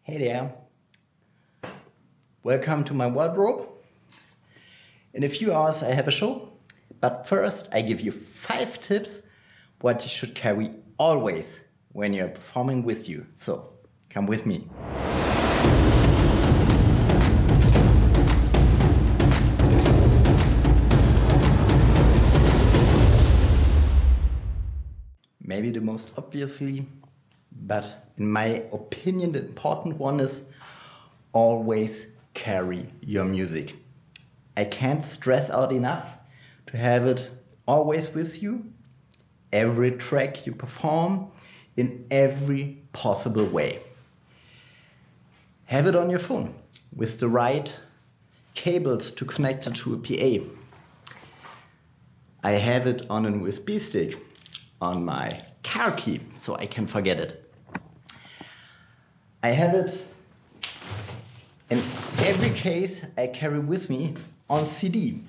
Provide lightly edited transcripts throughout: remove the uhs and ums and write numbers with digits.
Hey there, welcome to my wardrobe. In a few hours I have a show, but first I give you 5 tips what you should carry always when you're performing with you. So come with me. Maybe the most obviously, but in my opinion the important one is always carry your music. I can't stress out enough to have it always with you, every track you perform, in every possible way. Have it on your phone with the right cables to connect it to a PA. I have it on an USB stick on my car key so I can forget it. I have it in every case I carry with me on CD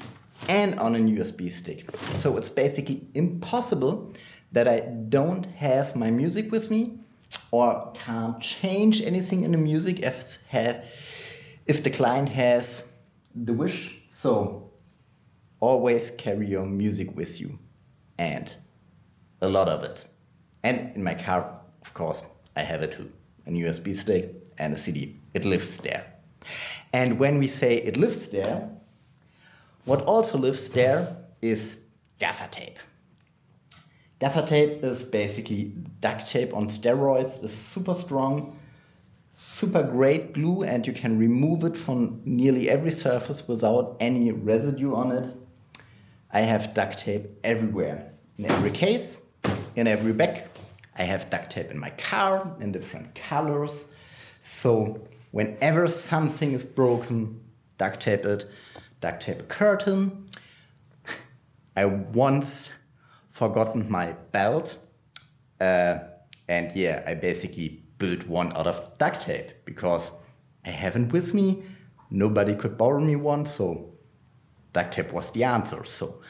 and on a USB stick. So it's basically impossible that I don't have my music with me or can't change anything in the music if the client has the wish. So always carry your music with you, and a lot of it. And in my car, of course, I have it too. An USB stick and a CD. It lives there. And when we say it lives there, what also lives there is gaffer tape. Gaffer tape is basically duct tape on steroids. It's super strong, super great glue, and you can remove it from nearly every surface without any residue on it. I have duct tape everywhere, in every case, in every bag. I have duct tape in my car in different colors. So whenever something is broken, duct tape it, duct tape a curtain. I once forgotten my belt. And yeah, I basically built one out of duct tape because I have it with me. Nobody could borrow me one, so duct tape was the answer. So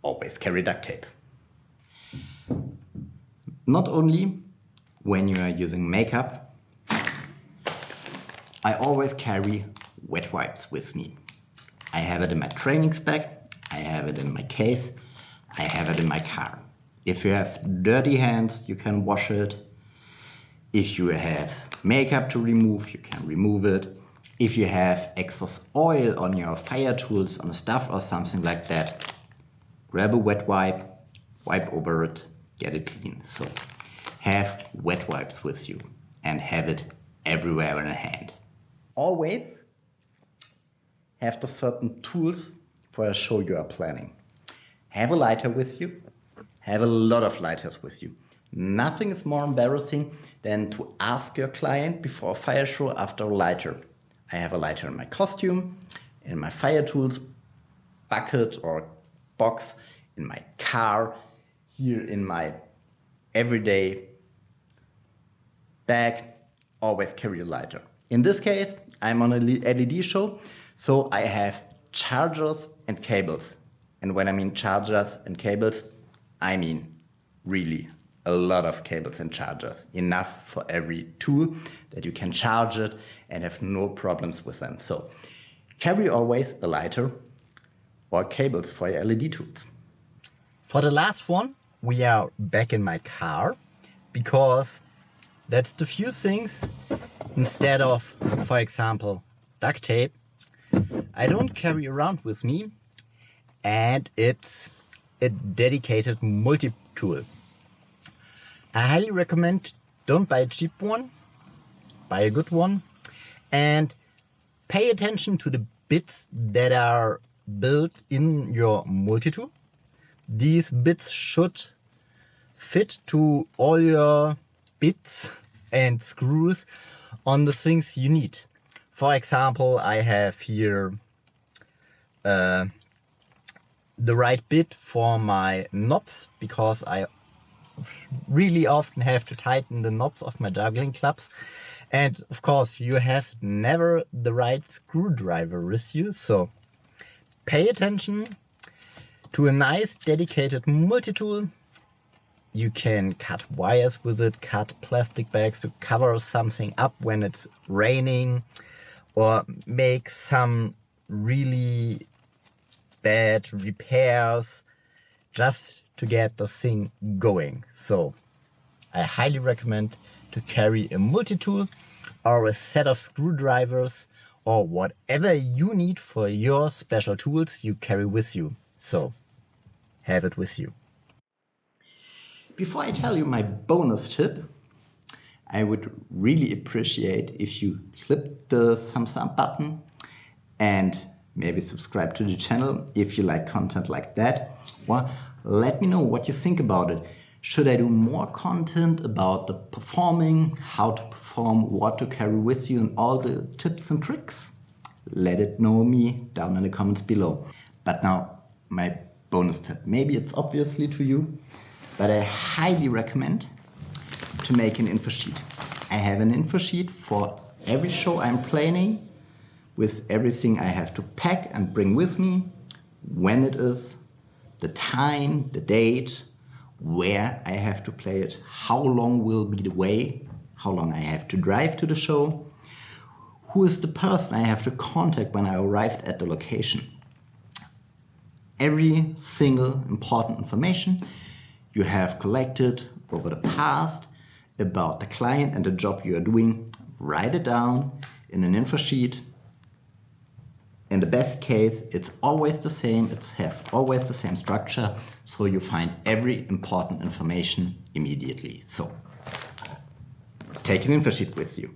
always carry duct tape. Not only when you are using makeup, I always carry wet wipes with me. I have it in my training bag, I have it in my case, I have it in my car. If you have dirty hands, you can wash it. If you have makeup to remove, you can remove it. If you have excess oil on your fire tools, on stuff or something like that, grab a wet wipe, wipe over it, get it clean. So have wet wipes with you and have it everywhere in a hand. Always have the certain tools for a show you are planning. Have a lighter with you. Have a lot of lighters with you. Nothing is more embarrassing than to ask your client before a fire show after a lighter. I have a lighter in my costume, in my fire tools bucket or box, in my car, here in my everyday bag. Always carry a lighter. In this case, I'm on a LED show, so I have chargers and cables. And when I mean chargers and cables, I mean really a lot of cables and chargers. Enough for every tool that you can charge it and have no problems with them. So carry always a lighter or cables for your LED tools. For the last one, we are back in my car because that's the few things instead of, for example, duct tape, I don't carry around with me, and it's a dedicated multi-tool. I highly recommend don't buy a cheap one, buy a good one, and pay attention to the bits that are built in your multi-tool. These bits should fit to all your bits and screws on the things you need. For example, I have here the right bit for my knobs, because I really often have to tighten the knobs of my juggling clubs. And of course, you have never the right screwdriver with you, so pay attention to a nice dedicated multi-tool You can cut wires with it, cut plastic bags to cover something up when it's raining, or make some really bad repairs just to get the thing going. So I highly recommend to carry a multi-tool or a set of screwdrivers or whatever you need for your special tools you carry with you. So have it with you. Before I tell you my bonus tip, I would really appreciate if you click the thumbs up button and maybe subscribe to the channel if you like content like that. Or let me know what you think about it. Should I do more content about the performing, how to perform, what to carry with you, and all the tips and tricks? Let it know me down in the comments below. But now, my bonus tip. Maybe it's obviously to you, but I highly recommend to make an info sheet. I have an info sheet for every show I'm planning with everything I have to pack and bring with me, when it is, the time, the date, where I have to play it, how long will be the way, how long I have to drive to the show, who is the person I have to contact when I arrived at the location. Every single important information you have collected over the past about the client and the job you are doing, write it down in an info sheet. In the best case, it's always the same, always the same structure, so you find every important information immediately. So, take an info sheet with you.